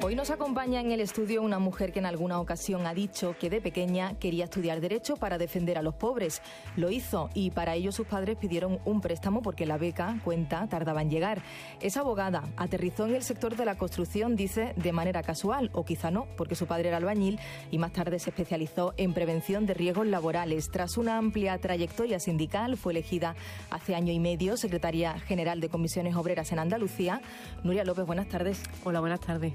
Hoy nos acompaña en el estudio una mujer que en alguna ocasión ha dicho que de pequeña quería estudiar Derecho para defender a los pobres. Lo hizo y para ello sus padres pidieron un préstamo porque la beca, cuenta, tardaba en llegar. Es abogada, aterrizó en el sector de la construcción, dice, de manera casual, o quizá no, porque su padre era albañil y más tarde se especializó en prevención de riesgos laborales. Tras una amplia trayectoria sindical, fue elegida hace año y medio secretaria general de Comisiones Obreras en Andalucía. Nuria López, buenas tardes. Hola, buenas tardes.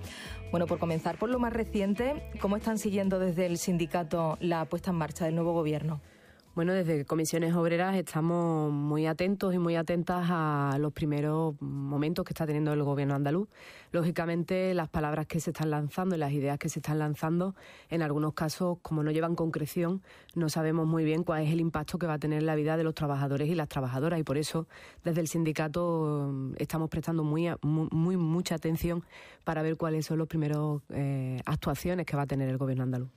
Bueno, por comenzar por lo más reciente, ¿cómo están siguiendo desde el sindicato la puesta en marcha del nuevo gobierno? Bueno, desde Comisiones Obreras estamos muy atentos y muy atentas a los primeros momentos que está teniendo el gobierno andaluz. Lógicamente, las palabras que se están lanzando y las ideas que se están lanzando, en algunos casos, como no llevan concreción, no sabemos muy bien cuál es el impacto que va a tener en la vida de los trabajadores y las trabajadoras. Y por eso, desde el sindicato, estamos prestando mucha atención para ver cuáles son las primeras actuaciones que va a tener el gobierno andaluz.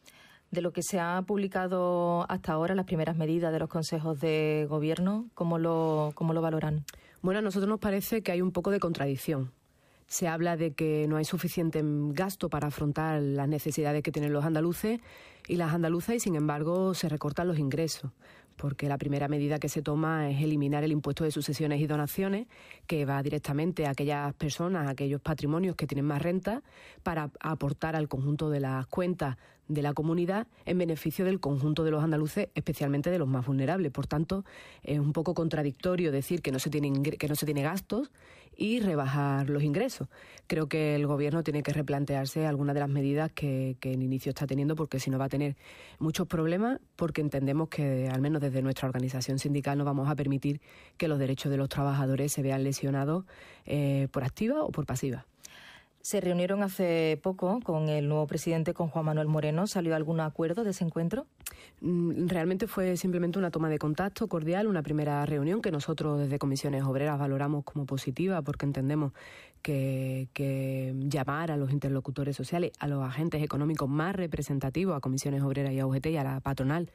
De lo que se ha publicado hasta ahora, las primeras medidas de los consejos de gobierno, ¿cómo lo valoran? Bueno, a nosotros nos parece que hay un poco de contradicción. Se habla de que no hay suficiente gasto para afrontar las necesidades que tienen los andaluces y las andaluzas y, sin embargo, se recortan los ingresos, porque la primera medida que se toma es eliminar el impuesto de sucesiones y donaciones, que va directamente a aquellas personas, a aquellos patrimonios que tienen más renta, para aportar al conjunto de las cuentas de la comunidad en beneficio del conjunto de los andaluces, especialmente de los más vulnerables. Por tanto, es un poco contradictorio decir que no se tiene gastos y rebajar los ingresos. Creo que el gobierno tiene que replantearse algunas de las medidas que en inicio está teniendo, porque si no va a tener muchos problemas, porque entendemos que, al menos desde nuestra organización sindical, no vamos a permitir que los derechos de los trabajadores se vean lesionados por activa o por pasiva. Se reunieron hace poco con el nuevo presidente, con Juan Manuel Moreno. ¿Salió algún acuerdo de ese encuentro? Realmente fue simplemente una toma de contacto cordial, una primera reunión que nosotros desde Comisiones Obreras valoramos como positiva, porque entendemos que llamar a los interlocutores sociales, a los agentes económicos más representativos, a Comisiones Obreras y a UGT y a la patronal,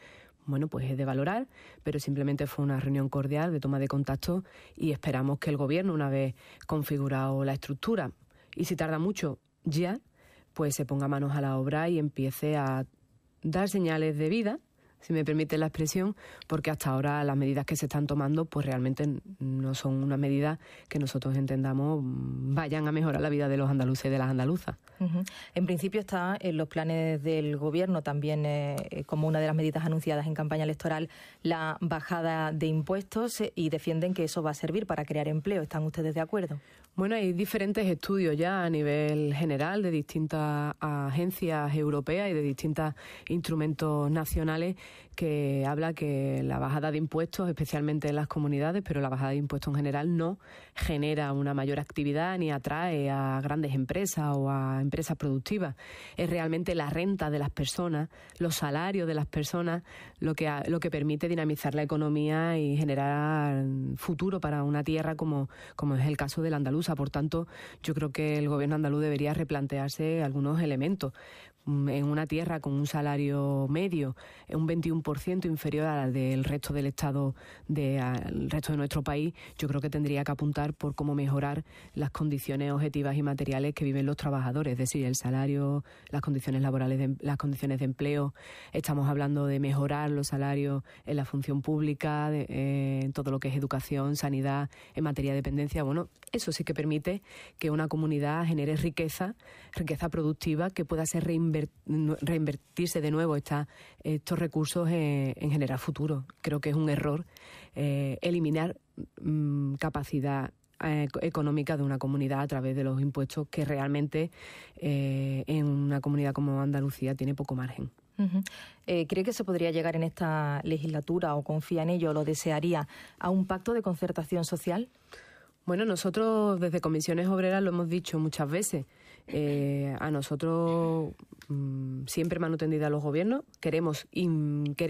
bueno, pues es de valorar, pero simplemente fue una reunión cordial de toma de contacto y esperamos que el gobierno, una vez configurado la estructura, y si tarda mucho ya, pues se ponga manos a la obra y empiece a dar señales de vida, si me permite la expresión, porque hasta ahora las medidas que se están tomando pues realmente no son unas medidas que nosotros entendamos vayan a mejorar la vida de los andaluces y de las andaluzas. Uh-huh. En principio está en los planes del gobierno también como una de las medidas anunciadas en campaña electoral la bajada de impuestos y defienden que eso va a servir para crear empleo. ¿Están ustedes de acuerdo? Bueno, hay diferentes estudios ya a nivel general de distintas agencias europeas y de distintos instrumentos nacionales que habla que la bajada de impuestos, especialmente en las comunidades, pero la bajada de impuestos en general no genera una mayor actividad ni atrae a grandes empresas o a empresas productivas. Es realmente la renta de las personas, los salarios de las personas, lo que permite dinamizar la economía y generar futuro para una tierra como es el caso de la andaluza. Por tanto, yo creo que el gobierno andaluz debería replantearse algunos elementos. En una tierra con un salario medio un 21% inferior al del resto del Estado, al resto de nuestro país, yo creo que tendría que apuntar por cómo mejorar las condiciones objetivas y materiales que viven los trabajadores, es decir, el salario, las condiciones laborales, las condiciones de empleo. Estamos hablando de mejorar los salarios en la función pública, en todo lo que es educación, sanidad, en materia de dependencia. Bueno, eso sí que permite que una comunidad genere riqueza productiva que pueda ser reinvertirse de nuevo estos recursos en generar futuro. Creo que es un error eliminar capacidad económica de una comunidad a través de los impuestos que realmente en una comunidad como Andalucía tiene poco margen. Uh-huh. ¿Cree que se podría llegar en esta legislatura o confía en ello o lo desearía a un pacto de concertación social? Bueno, nosotros desde Comisiones Obreras lo hemos dicho muchas veces. A nosotros siempre mano tendida a los gobiernos. Queremos influir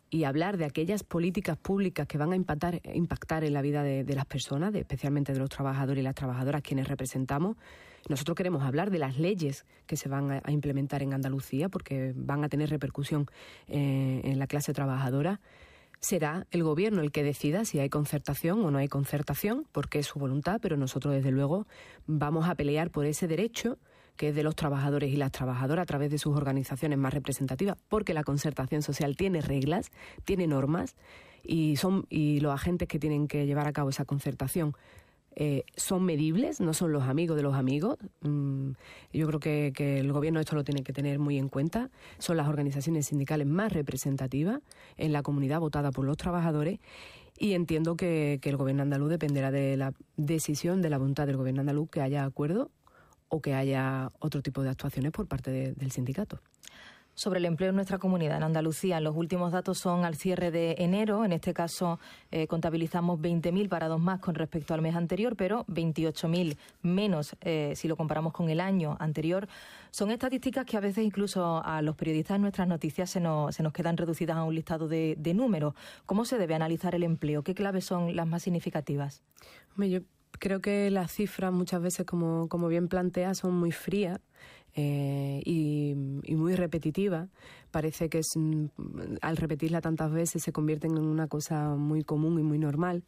y hablar de aquellas políticas públicas que van a impactar en la vida de las personas, especialmente de los trabajadores y las trabajadoras, quienes representamos. Nosotros queremos hablar de las leyes que se van a implementar en Andalucía, porque van a tener repercusión en la clase trabajadora. será el Gobierno el que decida si hay concertación o no hay concertación, porque es su voluntad, pero nosotros desde luego vamos a pelear por ese derecho que es de los trabajadores y las trabajadoras a través de sus organizaciones más representativas, porque la concertación social tiene reglas, tiene normas y los agentes que tienen que llevar a cabo esa concertación son medibles, no son los amigos de los amigos. Yo creo que el Gobierno esto lo tiene que tener muy en cuenta. Son las organizaciones sindicales más representativas en la comunidad votada por los trabajadores y entiendo que el Gobierno andaluz dependerá de la decisión, de la voluntad del Gobierno andaluz que haya acuerdo o que haya otro tipo de actuaciones por parte del sindicato. Sobre el empleo en nuestra comunidad, en Andalucía, los últimos datos son al cierre de enero. En este caso contabilizamos 20.000 parados más con respecto al mes anterior, pero 28.000 menos si lo comparamos con el año anterior. Son estadísticas que a veces incluso a los periodistas en nuestras noticias se nos quedan reducidas a un listado de números. ¿Cómo se debe analizar el empleo? ¿Qué claves son las más significativas? Yo creo que las cifras muchas veces, como bien plantea, son muy frías. Y muy repetitiva. Parece que al repetirla tantas veces se convierten en una cosa muy común y muy normal,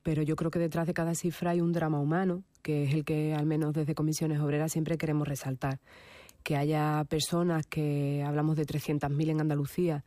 pero yo creo que detrás de cada cifra hay un drama humano, que es el que al menos desde Comisiones Obreras siempre queremos resaltar. Que haya personas, que hablamos de 300.000 en Andalucía,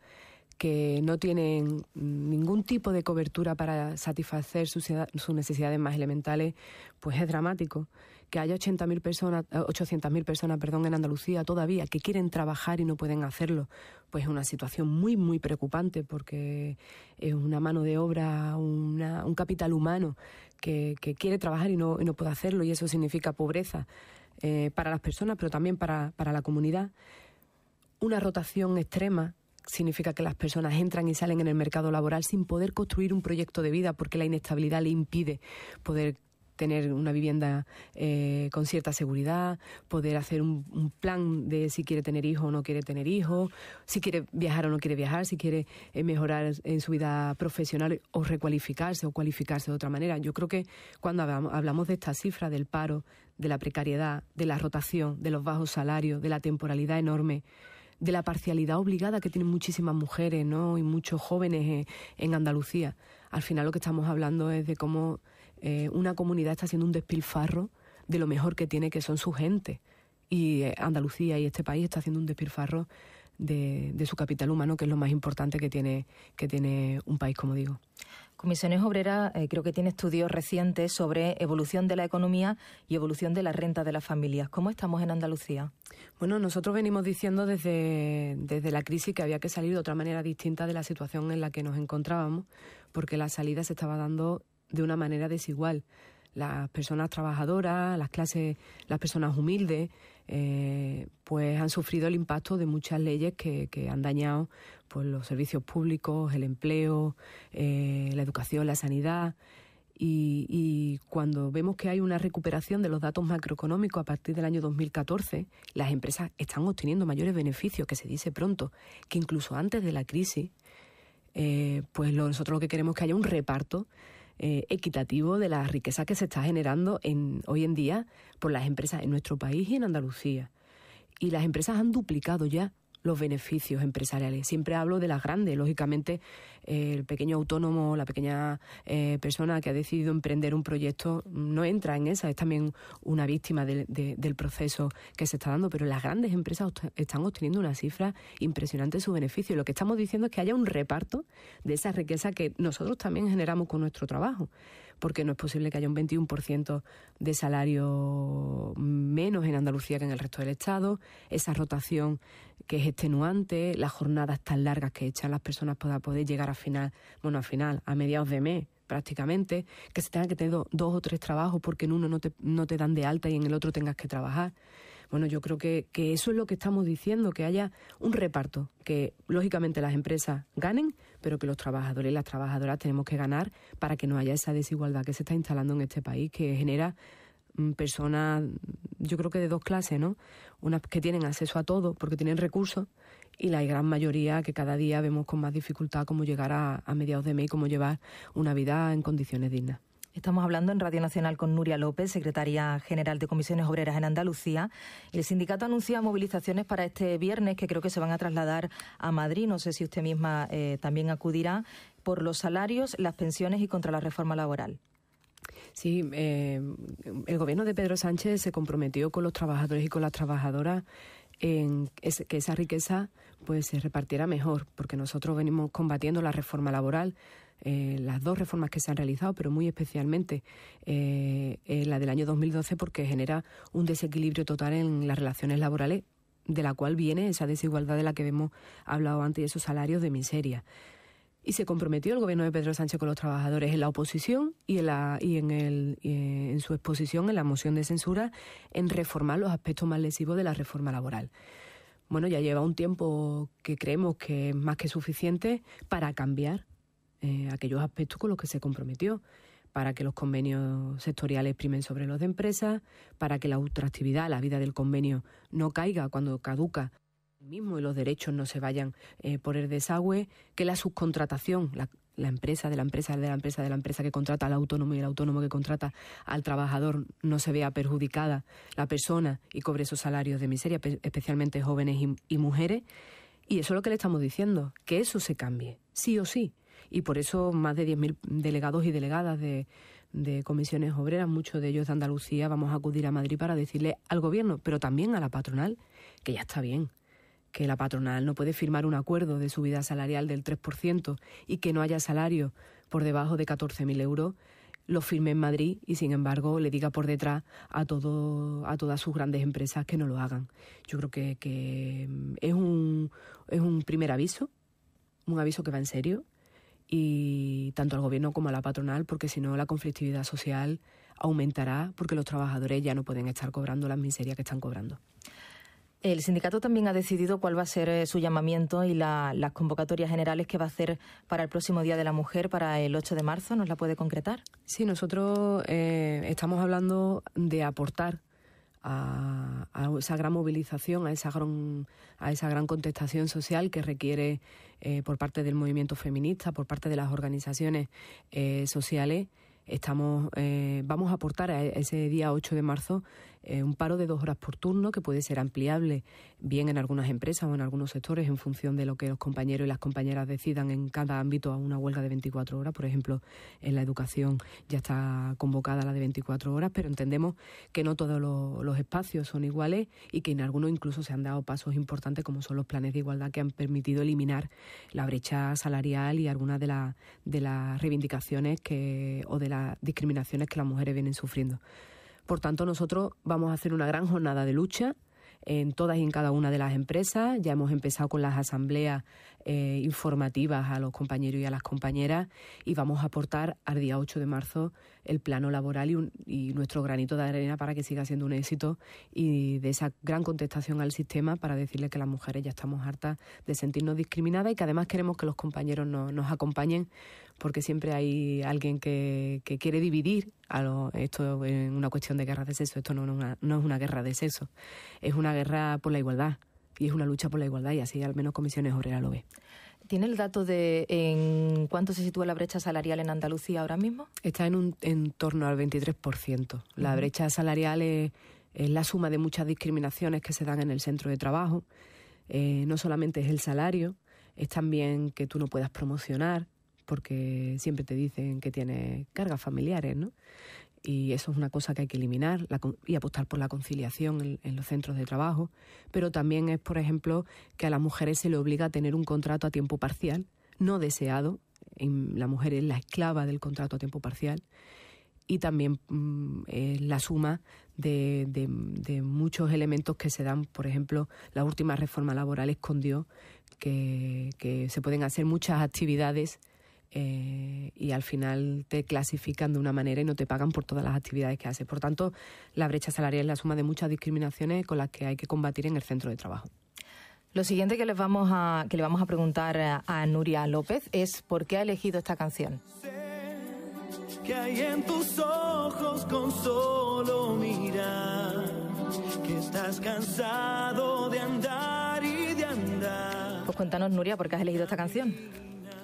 que no tienen ningún tipo de cobertura para satisfacer sus necesidades más elementales, pues es dramático. Que haya 800.000 personas en Andalucía todavía que quieren trabajar y no pueden hacerlo, pues es una situación muy, muy preocupante, porque es una mano de obra, un capital humano que quiere trabajar y no puede hacerlo, y eso significa pobreza para las personas, pero también para la comunidad. Una rotación extrema significa que las personas entran y salen en el mercado laboral sin poder construir un proyecto de vida, porque la inestabilidad le impide poder tener una vivienda con cierta seguridad, poder hacer un plan de si quiere tener hijos o no quiere tener hijos, si quiere viajar o no quiere viajar, si quiere mejorar en su vida profesional o recualificarse o cualificarse de otra manera. Yo creo que cuando hablamos de esta cifra del paro, de la precariedad, de la rotación, de los bajos salarios, de la temporalidad enorme, de la parcialidad obligada que tienen muchísimas mujeres, ¿no?, y muchos jóvenes en Andalucía, al final lo que estamos hablando es de cómo una comunidad está haciendo un despilfarro de lo mejor que tiene, que son su gente. Y Andalucía y este país está haciendo un despilfarro de su capital humano, que es lo más importante que tiene un país, como digo. Comisiones Obreras creo que tiene estudios recientes sobre evolución de la economía y evolución de la renta de las familias. ¿Cómo estamos en Andalucía? Bueno, nosotros venimos diciendo desde la crisis que había que salir de otra manera distinta de la situación en la que nos encontrábamos, porque la salida se estaba dando de una manera desigual. Las personas trabajadoras, las personas humildes, pues han sufrido el impacto de muchas leyes que han dañado pues los servicios públicos, el empleo, la educación, la sanidad. Y cuando vemos que hay una recuperación de los datos macroeconómicos a partir del año 2014, las empresas están obteniendo mayores beneficios, que se dice pronto, que incluso antes de la crisis, pues nosotros lo que queremos es que haya un reparto equitativo de la riqueza que se está generando hoy en día por las empresas en nuestro país y en Andalucía. Y las empresas han duplicado ya los beneficios empresariales. Siempre hablo de las grandes. Lógicamente, el pequeño autónomo, la pequeña persona que ha decidido emprender un proyecto no entra en esa, es también una víctima del proceso que se está dando, pero las grandes empresas están obteniendo una cifra impresionante de su beneficio. Y lo que estamos diciendo es que haya un reparto de esa riqueza que nosotros también generamos con nuestro trabajo, porque no es posible que haya un 21% de salario menos en Andalucía que en el resto del Estado, esa rotación que es extenuante, las jornadas tan largas que echan las personas para poder llegar a mediados de mes prácticamente, que se tengan que tener dos o tres trabajos porque en uno no te dan de alta y en el otro tengas que trabajar. Bueno, yo creo que eso es lo que estamos diciendo, que haya un reparto, que lógicamente las empresas ganen, pero que los trabajadores y las trabajadoras tenemos que ganar para que no haya esa desigualdad que se está instalando en este país, que genera personas, yo creo que de dos clases, ¿no? Unas que tienen acceso a todo porque tienen recursos, y la gran mayoría que cada día vemos con más dificultad cómo llegar a mediados de mes y cómo llevar una vida en condiciones dignas. Estamos hablando en Radio Nacional con Nuria López, secretaria general de Comisiones Obreras en Andalucía. El sindicato anuncia movilizaciones para este viernes que creo que se van a trasladar a Madrid. No sé si usted misma también acudirá, por los salarios, las pensiones y contra la reforma laboral. Sí, el gobierno de Pedro Sánchez se comprometió con los trabajadores y con las trabajadoras en que esa riqueza pues se repartiera mejor, porque nosotros venimos combatiendo la reforma laboral, las dos reformas que se han realizado, pero muy especialmente la del año 2012, porque genera un desequilibrio total en las relaciones laborales, de la cual viene esa desigualdad de la que hemos hablado antes, y esos salarios de miseria. Y se comprometió el gobierno de Pedro Sánchez con los trabajadores en la oposición y en su exposición en la moción de censura en reformar los aspectos más lesivos de la reforma laboral. Bueno, ya lleva un tiempo que creemos que es más que suficiente para cambiar aquellos aspectos con los que se comprometió, para que los convenios sectoriales primen sobre los de empresas, para que la ultraactividad, la vida del convenio, no caiga cuando caduca mismo y los derechos no se vayan por el desagüe, que la subcontratación, la empresa que contrata al autónomo y el autónomo que contrata al trabajador no se vea perjudicada la persona y cobre esos salarios de miseria, especialmente jóvenes y mujeres. Y eso es lo que le estamos diciendo, que eso se cambie, sí o sí. Y por eso más de 10.000 delegados y delegadas de comisiones obreras, muchos de ellos de Andalucía, vamos a acudir a Madrid para decirle al gobierno, pero también a la patronal, que ya está bien, que la patronal no puede firmar un acuerdo de subida salarial del 3% y que no haya salario por debajo de 14.000 euros, lo firme en Madrid y, sin embargo, le diga por detrás a todas sus grandes empresas que no lo hagan. Yo creo que es un primer aviso, un aviso que va en serio, y tanto al gobierno como a la patronal, porque si no la conflictividad social aumentará, porque los trabajadores ya no pueden estar cobrando las miserias que están cobrando. El sindicato también ha decidido cuál va a ser su llamamiento y las convocatorias generales que va a hacer para el próximo Día de la Mujer, para el 8 de marzo. ¿Nos la puede concretar? Sí, nosotros estamos hablando de aportar a esa gran movilización, a esa gran contestación social que requiere por parte del movimiento feminista, por parte de las organizaciones sociales. Vamos a aportar a ese día 8 de marzo un paro de 2 horas por turno, que puede ser ampliable bien en algunas empresas o en algunos sectores en función de lo que los compañeros y las compañeras decidan en cada ámbito, a una huelga de 24 horas. Por ejemplo, en la educación ya está convocada la de 24 horas, pero entendemos que no todos los espacios son iguales y que en algunos incluso se han dado pasos importantes, como son los planes de igualdad, que han permitido eliminar la brecha salarial y algunas de las reivindicaciones o de las discriminaciones que las mujeres vienen sufriendo. Por tanto, nosotros vamos a hacer una gran jornada de lucha en todas y en cada una de las empresas. Ya hemos empezado con las asambleas informativas a los compañeros y a las compañeras, y vamos a aportar al día 8 de marzo el plano laboral y nuestro granito de arena para que siga siendo un éxito, y de esa gran contestación al sistema, para decirle que las mujeres ya estamos hartas de sentirnos discriminadas y que además queremos que los compañeros nos acompañen, porque siempre hay alguien que quiere dividir esto en una cuestión de guerra de sexo. Esto no es una guerra de sexo, es una guerra por la igualdad, y es una lucha por la igualdad, y así al menos Comisiones Obreras lo ve. ¿Tiene el dato de en cuánto se sitúa la brecha salarial en Andalucía ahora mismo? Está en torno al 23%. La brecha salarial es la suma de muchas discriminaciones que se dan en el centro de trabajo. No solamente es el salario, es también que tú no puedas promocionar, porque siempre te dicen que tienes cargas familiares, ¿no? Y eso es una cosa que hay que eliminar, y apostar por la conciliación en los centros de trabajo. Pero también es, por ejemplo, que a las mujeres se le obliga a tener un contrato a tiempo parcial, no deseado. La mujer es la esclava del contrato a tiempo parcial. Y también la suma de muchos elementos que se dan. Por ejemplo, la última reforma laboral escondió que se pueden hacer muchas actividades y al final te clasifican de una manera y no te pagan por todas las actividades que haces. Por tanto, la brecha salarial es la suma de muchas discriminaciones con las que hay que combatir en el centro de trabajo. Lo siguiente que le vamos a preguntar a Nuria López es ¿por qué ha elegido esta canción? Sé que hay en tus ojos con solo mirar, que estás cansado de andar y de andar. Pues cuéntanos, Nuria, ¿por qué has elegido esta canción?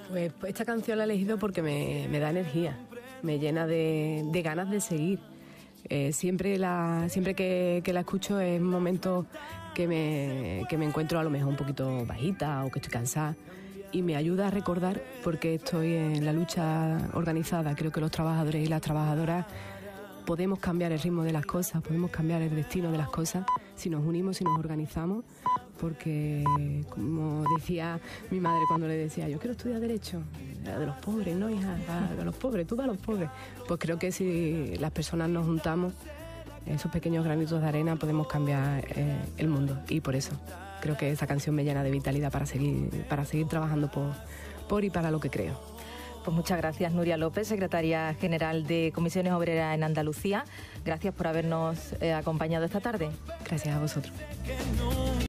Pues esta canción la he elegido porque me da energía. me llena de ganas de seguir. Siempre que la escucho es un momento que me encuentro a lo mejor un poquito bajita o que estoy cansada, y me ayuda a recordar por qué estoy en la lucha organizada. Creo que los trabajadores y las trabajadoras podemos cambiar el ritmo de las cosas, podemos cambiar el destino de las cosas si nos unimos, si nos organizamos, porque, como decía mi madre cuando le decía, yo quiero estudiar Derecho, era de los pobres, ¿no, hija? De los pobres, tú vas a los pobres. Pues creo que si las personas nos juntamos, esos pequeños granitos de arena, podemos cambiar el mundo. Y por eso creo que esa canción me llena de vitalidad para seguir trabajando por y para lo que creo. Pues muchas gracias, Nuria López, secretaria general de Comisiones Obreras en Andalucía. Gracias por habernos acompañado esta tarde. Gracias a vosotros.